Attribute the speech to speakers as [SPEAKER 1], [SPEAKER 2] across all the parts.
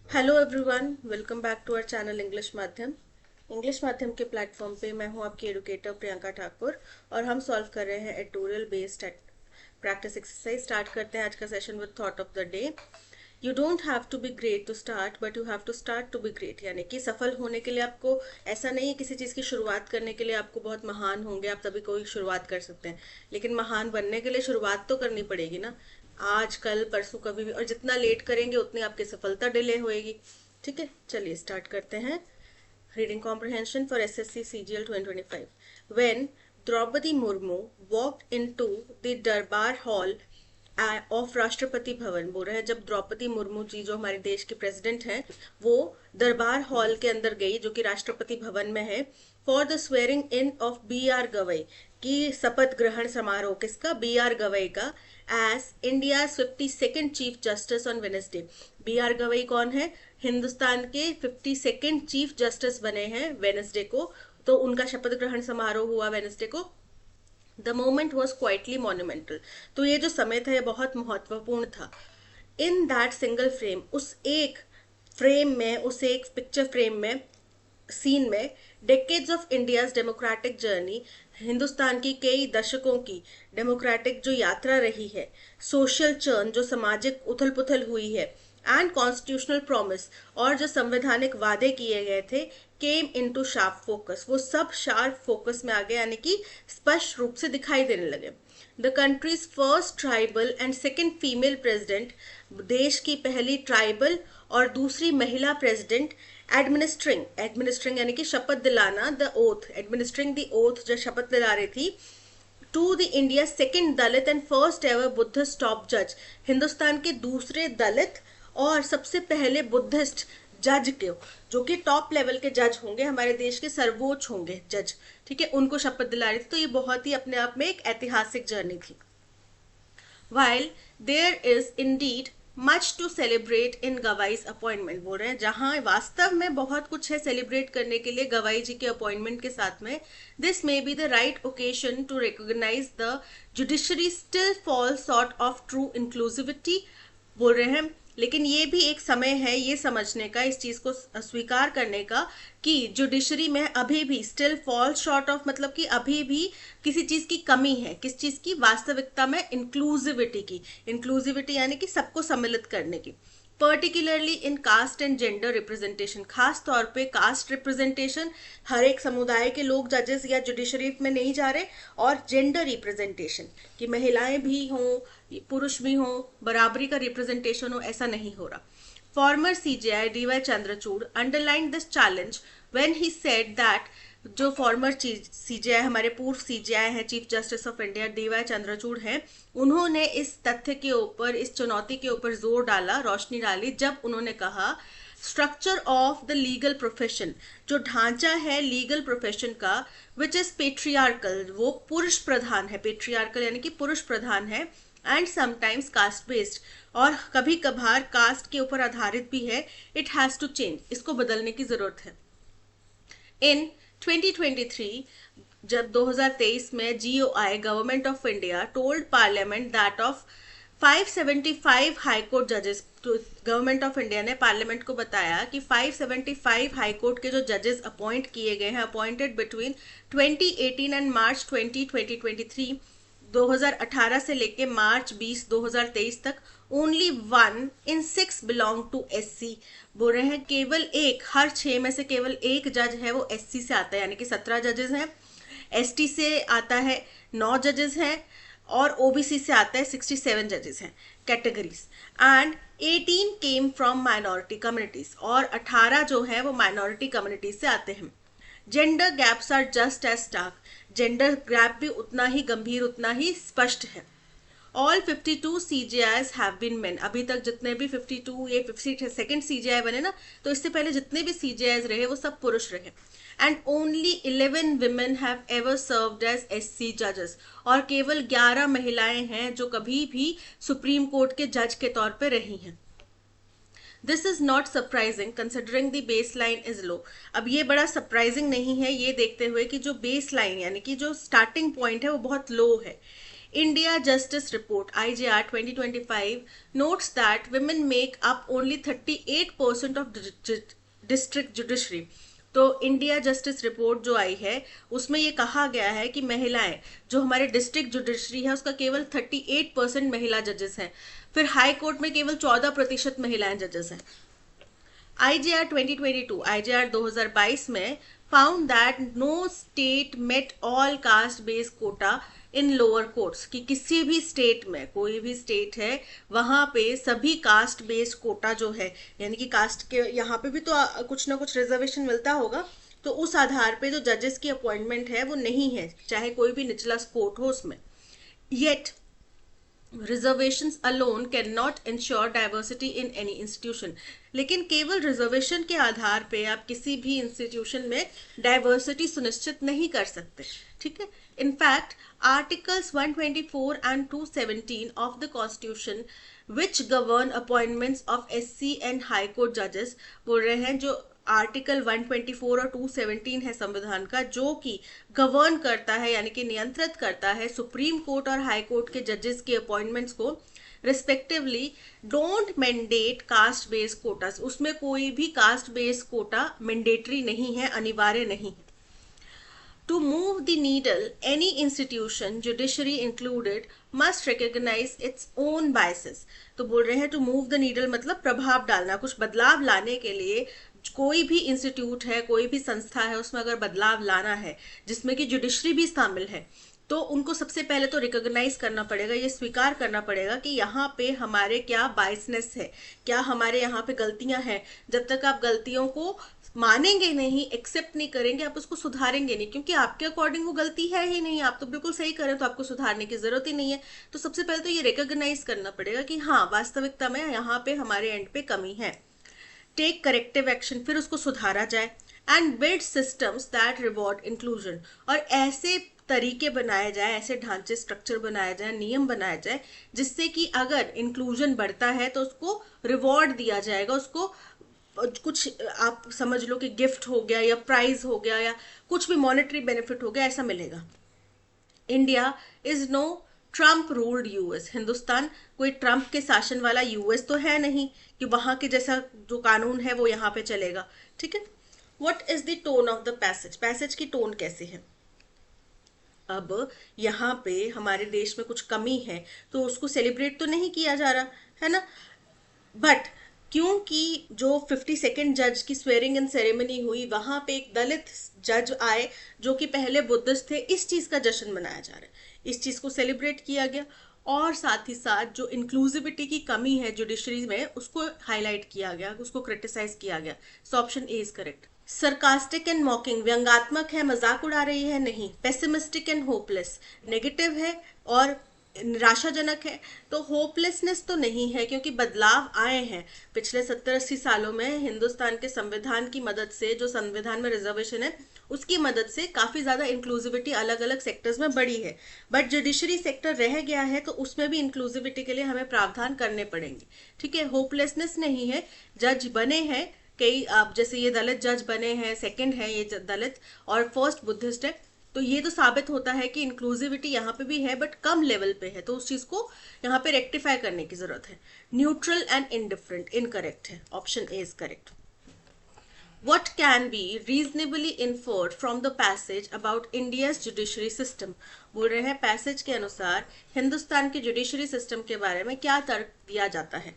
[SPEAKER 1] Hello everyone, welcome back to our channel English माध्यम के platform पे मैं हूं आपकी एडुकेटर प्रियंका ठाकुर और हम सॉल्व कर रहे हैं editorial based practice exercise. Start करते हैं आज का session with thought of the day. You don't have to be great to start but you have to start to be great. यानी कि सफल होने के लिए आपको ऐसा नहीं है, किसी चीज़ की शुरुआत करने के लिए आपको बहुत महान होंगे आप तभी कोई शुरुआत कर सकते हैं, लेकिन महान बनने के लिए शुरुआत तो करनी पड़ेगी ना। आज कल परसों कभी भी, और जितना लेट करेंगे उतनी आपकी सफलता डिले होएगी। ठीक है, चलिए स्टार्ट करते हैं। Reading comprehension for SSC CGL 2025। When Draupadi Murmu walked into the Darbar Hall of Rashtrapati Bhavan, बोल रहे हैं जब द्रौपदी मुर्मू जी जो हमारे देश के प्रेसिडेंट हैं वो दरबार हॉल के अंदर गई जो कि राष्ट्रपति भवन में है, for the swearing in of B R Gavai, की शपथ ग्रहण समारोह किसका, बी आर गवई का, as India 52nd chief justice on Wednesday. B R Gavai कौन है, हिंदुस्तान के 52nd चीफ जस्टिस बने हैं वेनेसडे को, तो उनका शपथ ग्रहण समारोह हुआ वेनेसडे को। The moment was quietly monumental, तो ये जो समय था ये बहुत महत्वपूर्ण था। इन दैट सिंगल फ्रेम, उस एक फ्रेम में, उस एक पिक्चर फ्रेम में, सीन में, decades of India's democratic journey, Hindustan की कई दशकों की डेमोक्रेटिक जो यात्रा रही है, सोशल चर्न जो सामाजिक उथल पुथल हुई है, एंड कॉन्स्टिट्यूशनल प्रॉमिस और जो संवैधानिक वादे किए गए थे, केम इनटू शार्प फोकस, वो सब शार्प फोकस में आ गए, यानी कि स्पष्ट रूप से दिखाई देने लगे। The countries first tribal and second female president, देश की पहली ट्राइबल और दूसरी महिला प्रेसिडेंट, एडमिनिस्ट्रिंग यानी कि शपथ दिलाना, the oath, administering the oath जो शपथ दिला रही थी, to the India second Dalit and first ever Buddhist top जज, हिंदुस्तान के दूसरे दलित और सबसे पहले बुद्धिस्ट जज के, जो कि टॉप लेवल के जज होंगे, हमारे देश के सर्वोच्च होंगे जज, ठीक है, उनको शपथ दिला रही थी। तो ये बहुत ही अपने आप में एक ऐतिहासिक जर्नी थी। While there is indeed much to celebrate in Gavai's appointment, बोल रहे हैं जहां वास्तव में बहुत कुछ है सेलिब्रेट करने के लिए गवाई जी के अपॉइंटमेंट के साथ में, this may be the right occasion to recognise the judiciary still fall short of true inclusivity, बोल रहे हैं लेकिन ये भी एक समय है ये समझने का, इस चीज को स्वीकार करने का कि जुडिशरी में अभी भी स्टिल फॉल शॉर्ट ऑफ, मतलब कि अभी भी किसी चीज की कमी है, किस चीज की, वास्तविकता में इंक्लूसिविटी की, इंक्लूसिविटी यानी कि सबको सम्मिलित करने की, particularly in caste and gender representation, खास तौर पे कास्ट रिप्रेजेंटेशन, हर एक समुदाय के लोग जजेस या जुडिशरी में नहीं जा रहे, और जेंडर रिप्रेजेंटेशन कि महिलाएं भी हों पुरुष भी हों, बराबरी का रिप्रेजेंटेशन हो, ऐसा नहीं हो रहा। Former CJI D Y Chandrachud underline this challenge when he said that, जो फॉर्मर सीजेआई हमारे पूर्व सीजेआई हैं, chief justice of India D Y Chandrachud हैं, उन्होंने इस तथ्य के ऊपर, इस चुनौती के ऊपर जोर डाला, रोशनी डाली, जब उन्होंने कहा structure of the legal profession, जो ढांचा है लीगल प्रोफेशन का, विच इज पेट्रियार्कल, वो पुरुष प्रधान है, पेट्रियार्कल यानी कि पुरुष प्रधान है, एंड समटाइम्स कास्ट बेस्ड, और कभी कभार कास्ट के ऊपर आधारित भी है, इट हैज टू चेंज, इसको बदलने की जरूरत है। इन 2023, जब 2023 में GOI government of India told parliament that of 575 high court जजेस, तो गवर्नमेंट ऑफ इंडिया ने पार्लियामेंट को बताया कि 575 हाईकोर्ट के जो जजेस अपॉइंट किए गए हैं, अपॉइंटेड बिटवीन 2018 एंड मार्च 2023, 2018 से लेके मार्च 20 2023 तक, only 1 in 6 belong to SC, बोल रहे हैं केवल एक, हर 6 में से केवल एक जज है वो SC से आता है, यानी कि 17 जजेस हैं, ST से आता है 9 जजेस हैं, और OBC से आता है 67 जजेस हैं categories, and 18 came from minority communities, और 18 जो है वो माइनॉरिटी कम्युनिटीज से आते हैं। Gender gaps are just as stark, gender gap भी उतना ही गंभीर, उतना ही स्पष्ट है। All 52 CJIs have been men, अभी तक जितने भी 52, ये 52nd CJI बने ना, तो इससे पहले जितने भी CJIs रहे वो सब पुरुष रहे, and only 11 women have ever served as SC जजेस, और केवल 11 महिलाएं हैं जो कभी भी सुप्रीम कोर्ट के जज के तौर पे रही हैं। This is not surprising considering the base line is low, अब ये बड़ा सरप्राइजिंग नहीं है ये देखते हुए कि जो बेस लाइन यानी कि जो स्टार्टिंग पॉइंट है वो बहुत लो है। India Justice Report IJR 2025 notes that women make up only 38% of district judiciary. तो इंडिया जस्टिस रिपोर्ट जो आई है उसमें ये कहा गया है कि महिलाएं जो हमारे डिस्ट्रिक्ट जुडिशरी है उसका केवल 38% महिला जजेस हैं, फिर हाई कोर्ट में केवल 14% महिलाएं जजेस हैं। IJR 2022 IJR 2022 में found that no state met all caste based quota in lower courts, कि किसी भी स्टेट में, कोई भी स्टेट है वहां पे सभी कास्ट बेस्ड कोटा जो है, यानी कि कास्ट के यहाँ पे भी तो कुछ ना कुछ रिजर्वेशन मिलता होगा, तो उस आधार पे जो जजेस की अपॉइंटमेंट है वो नहीं है, चाहे कोई भी निचला कोर्ट हो उसमें। Yet reservations alone can not ensure diversity in any institution, लेकिन केवल रिजर्वेशन के आधार पे आप किसी भी इंस्टीट्यूशन में डाइवर्सिटी सुनिश्चित नहीं कर सकते, ठीक है। In fact articles 124 and 217 of the Constitution which govern appointments of SC and High Court judges, बोल रहे हैं जो आर्टिकल 124 और 217 है संविधान का, जो कि गवर्न करता है यानी कि नियंत्रित करता है सुप्रीम कोर्ट और हाई कोर्ट के जजेस के अपॉइंटमेंट्स को, respectively don't mandate caste based quotas, उसमें कोई भी कास्ट बेस्ड कोटा मैंडेटरी नहीं है, अनिवार्य नहीं है। To move the needle, any institution, judiciary included, must recognize its own biases. तो बोल रहे हैं to move the needle मतलब प्रभाव डालना, कुछ बदलाव लाने के लिए कोई भी इंस्टीट्यूट है, कोई भी संस्था है, उसमें अगर बदलाव लाना है जिसमें कि जुडिशरी भी शामिल है, तो उनको सबसे पहले तो रिकॉग्नाइज करना पड़ेगा, ये स्वीकार करना पड़ेगा कि यहाँ पे हमारे क्या बायसनेस है, क्या हमारे यहाँ पे गलतियां हैं। जब तक आप गलतियों को मानेंगे नहीं, एक्सेप्ट नहीं करेंगे, आप उसको सुधारेंगे नहीं, क्योंकि आपके अकॉर्डिंग वो गलती है ही नहीं, आप तो बिल्कुल सही करें, तो आपको सुधारने की जरूरत ही नहीं है। तो सबसे पहले तो ये रिकॉग्नाइज करना पड़ेगा कि हाँ वास्तविकता में यहाँ पे हमारे एंड पे कमी है। टेक करेक्टिव एक्शन, फिर उसको सुधारा जाए। And build systems that reward inclusion, और ऐसे तरीके बनाए जाए, ऐसे ढांचे स्ट्रक्चर बनाया जाए, नियम बनाया जाए जिससे कि अगर इंक्लूजन बढ़ता है तो उसको रिवॉर्ड दिया जाएगा, उसको कुछ आप समझ लो कि गिफ्ट हो गया या प्राइज हो गया या कुछ भी मॉनेटरी बेनिफिट हो गया, ऐसा मिलेगा। India is no Trump ruled US, Hindustan कोई ट्रम्प के शासन वाला यूएस तो है नहीं कि वहां के जैसा जो कानून है वो यहाँ पे चलेगा, ठीक है। What is the tone of the passage, passage की टोन कैसी है। अब यहाँ पे हमारे देश में कुछ कमी है तो उसको सेलिब्रेट तो नहीं किया जा रहा है ना, बट क्योंकि जो 52nd जज की स्वेरिंग इन सेरेमनी हुई वहां पे एक दलित जज आए जो कि पहले बुद्धिस्ट थे, इस चीज का जश्न मनाया जा रहा है, इस चीज को सेलिब्रेट किया गया, और साथ ही साथ जो इंक्लूसिविटी की कमी है जुडिशरी में उसको हाईलाइट किया गया, उसको क्रिटिसाइज किया गया। So option A is correct. Sarcastic and mocking, व्यंगात्मक है, मजाक उड़ा रही है, नहीं। पेसिमिस्टिक एंड होपलेस, नेगेटिव है और निराशाजनक है, तो होपलेसनेस तो नहीं है क्योंकि बदलाव आए हैं पिछले 70-80 सालों में हिंदुस्तान के संविधान की मदद से, जो संविधान में रिजर्वेशन है उसकी मदद से काफी ज्यादा इंक्लूसिविटी अलग अलग सेक्टर्स में बढ़ी है, बट जुडिशरी सेक्टर रह गया है तो उसमें भी इंक्लूसिविटी के लिए हमें प्रावधान करने पड़ेंगे, ठीक है। होपलेसनेस नहीं है, जज बने हैं कई, आप जैसे ये दलित जज बने हैं, सेकंड है ये दलित और फर्स्ट बुद्धिस्ट है, तो ये तो साबित होता है कि इंक्लूसिविटी यहाँ पे भी है बट कम लेवल पे है, तो उस चीज को यहाँ पे रेक्टिफाई करने की जरूरत है। न्यूट्रल एंड इनडिफरेंट इनकरेक्ट है, option A is correct. What can be reasonably inferred from the passage about India's judiciary system, बोल रहे हैं पैसेज के अनुसार हिंदुस्तान के जुडिशरी सिस्टम के बारे में क्या तर्क दिया जाता है।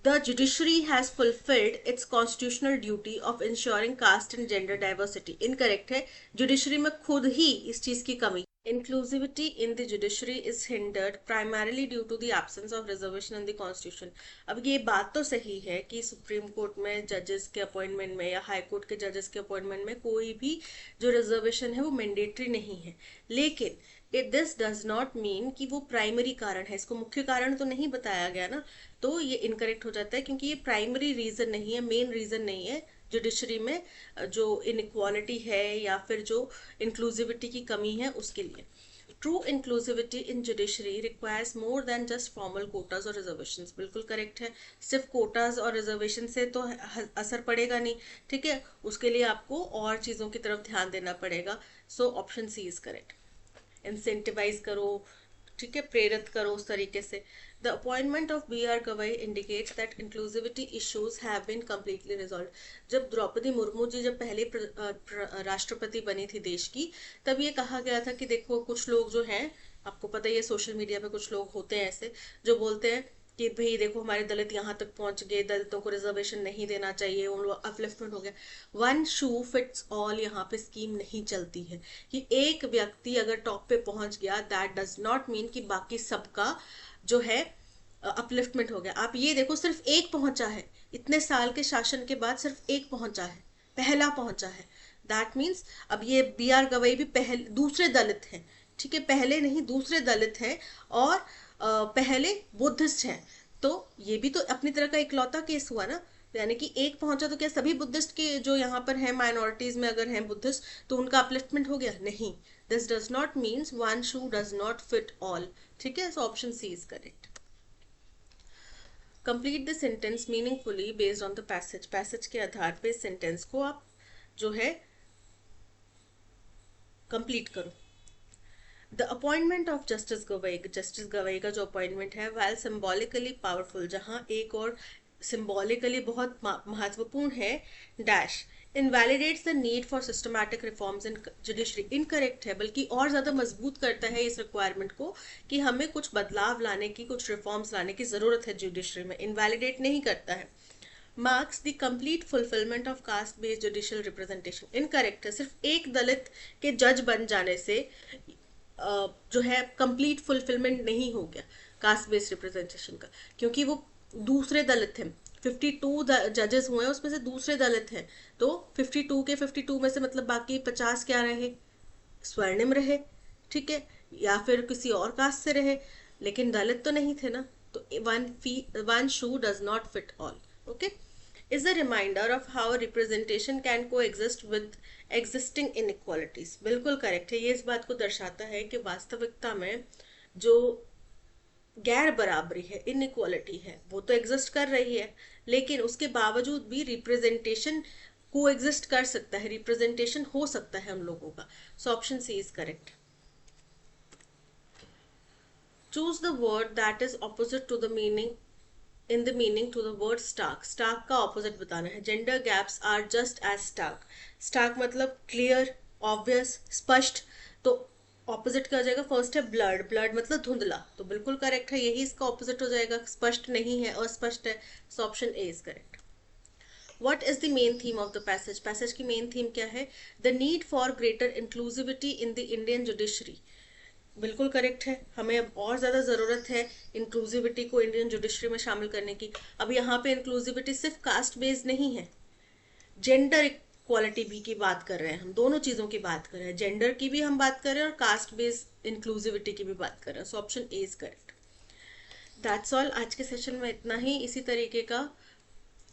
[SPEAKER 1] The judiciary has fulfilled its constitutional duty of ensuring caste and gender diversity. Incorrect है, जुडिशरी में खुद ही इस चीज की कमी। Inclusivity in the judiciary is hindered primarily due to the absence of reservation in the constitution. अब ये बात तो सही है कि सुप्रीम कोर्ट में जजेस के अपॉइंटमेंट में या हाई कोर्ट के जजेस के अपॉइंटमेंट में कोई भी जो रिजर्वेशन है वो मैंडेटरी नहीं है, लेकिन दिस डज नॉट मीन कि वो प्राइमरी कारण है, इसको मुख्य कारण तो नहीं बताया गया ना, तो ये इनकरेक्ट हो जाता है क्योंकि ये प्राइमरी रीजन नहीं है, मेन रीजन नहीं है जुडिशरी में जो इनइक्वालिटी है या फिर जो इंक्लूसिविटी की कमी है उसके लिए। ट्रू इंक्लूसिविटी इन judiciary requires more than just formal Kota's और रिजर्वेशंस, बिल्कुल करेक्ट है, सिर्फ कोटाज और रिजर्वेशन से तो असर पड़ेगा नहीं, ठीक है, उसके लिए आपको और चीजों की तरफ ध्यान देना पड़ेगा। So option C is correct. Incentivise करो, ठीक है, प्रेरित करो उस तरीके से। The appointment of B R Gavai indicates that inclusivity issues have been completely resolve. जब द्रौपदी मुर्मू जी जब पहले राष्ट्रपति बनी थी देश की, तब ये कहा गया था कि देखो कुछ लोग जो हैं, आपको पता ही है सोशल मीडिया पे कुछ लोग होते हैं ऐसे जो बोलते हैं कि भाई देखो हमारे दलित यहाँ तक पहुंच गए, दलितों को रिजर्वेशन नहीं देना चाहिए, उन लोग अपलिफ्टमेंट हो गया। वन शू फिट्स ऑल यहाँ पे स्कीम नहीं चलती है कि एक व्यक्ति अगर टॉप पे पहुंच गया, दैट डज नॉट मीन कि बाकी सबका जो है अपलिफ्टमेंट हो गया। आप ये देखो सिर्फ एक पहुंचा है, इतने साल के शासन के बाद सिर्फ एक पहुंचा है, पहला पहुंचा है। दैट मीन्स अब ये बी आर गवई भी पहले दूसरे दलित हैं, ठीक है, पहले नहीं दूसरे दलित हैं, और पहले बुद्धिस्ट हैं। तो ये भी तो अपनी तरह का इकलौता केस हुआ ना, यानी कि एक पहुंचा तो क्या सभी बुद्धिस्ट के जो यहाँ पर हैं माइनॉरिटीज में अगर हैं बुद्धिस्ट तो उनका अपलिफ्टमेंट हो गया? नहीं, this does not means one shoe does not fit all. ठीक है, so option C is correct. Complete the sentence meaningfully based on the passage. Passage के आधार पे सेंटेंस को आप जो है कंप्लीट करो। The appointment of justice Gavai का जो अपॉइंटमेंट है, वेल सिम्बॉलिकली पावरफुल, जहां एक और सिम्बॉलिकली बहुत महत्वपूर्ण है, dash invalidates the need for systematic reforms in judiciary. Incorrect है, बल्कि और ज्यादा मजबूत करता है इस रिक्वायरमेंट को कि हमें कुछ बदलाव लाने की, कुछ रिफॉर्म्स लाने की जरूरत है जुडिशरी में, इनवैलिडेट नहीं करता है। Marks the complete fulfilment of caste based judicial representation. Incorrect है, सिर्फ एक दलित के जज बन जाने से जो है कंप्लीट फुलफिलमेंट नहीं हो गया कास्ट बेस्ड रिप्रेजेंटेशन का, क्योंकि वो दूसरे दलित हैं। 52 जजेस हुए हैं, उसमें से दूसरे दलित हैं, तो 52 के 52 में से मतलब बाकी 50 क्या रहे? स्वर्णिम रहे, ठीक है, या फिर किसी और कास्ट से रहे, लेकिन दलित तो नहीं थे ना। तो one shoe does not fit all. Okay, is a reminder of how representation can coexist with existing inequalities। बिल्कुल करेक्ट है, ये इस बात को दर्शाता है कि वास्तविकता में जो गैर बराबरी है, इनइक्वालिटी है, वो तो एग्जिस्ट कर रही है, लेकिन उसके बावजूद भी रिप्रेजेंटेशन को एग्जिस्ट कर सकता है, रिप्रेजेंटेशन हो सकता है हम लोगों का। So option C is correct. Choose the word that is opposite to the meaning in the meaning to the word stark। stark का opposite बताना है। gender gaps are just as stark। stark मतलब clear, obvious, स्पष्ट, तो opposite क्या हो जाएगा? First है blurred। blurred मतलब धुंधला, तो बिल्कुल करेक्ट है, यही इसका opposite हो जाएगा। स्पष्ट नहीं है, अस्पष्ट है, so option A is correct। What is the main theme of the passage? passage की main theme क्या है? the need for greater inclusivity in the Indian judiciary। बिल्कुल करेक्ट है, हमें अब और ज्यादा जरूरत है इंक्लूसिविटी को इंडियन जुडिशरी में शामिल करने की। अब यहाँ पे इंक्लूसिविटी सिर्फ कास्ट बेस्ड नहीं है, जेंडर इक्वालिटी भी की बात कर रहे हैं हम, दोनों चीजों की बात कर रहे हैं, जेंडर की भी हम बात कर रहे हैं और कास्ट बेस्ड इंक्लूसिविटी की भी बात कर रहे हैं। सो option A is correct. That's all, आज के सेशन में इतना ही। इसी तरीके का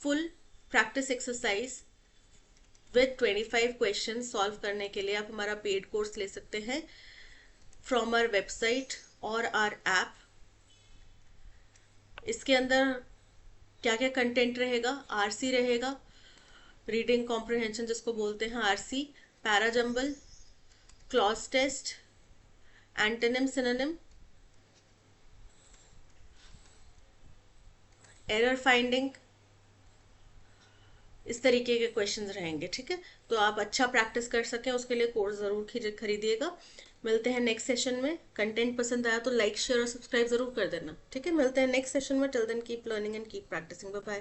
[SPEAKER 1] full practice exercise with 25 question solve करने के लिए आप हमारा पेड कोर्स ले सकते हैं from our website और our app। इसके अंदर क्या क्या कंटेंट रहेगा? आरसी रहेगा, रीडिंग कॉम्प्रिहेंशन जिसको बोलते हैं RC, parajumble, cloze test, antonym synonym, error finding, इस तरीके के क्वेश्चंस रहेंगे। ठीक है, तो आप अच्छा प्रैक्टिस कर सकें उसके लिए कोर्स जरूर खरीदिएगा। मिलते हैं नेक्स्ट सेशन में। कंटेंट पसंद आया तो लाइक, शेयर और सब्सक्राइब जरूर कर देना। ठीक है, मिलते हैं नेक्स्ट सेशन में। Till then keep learning and keep practising. Bye bye.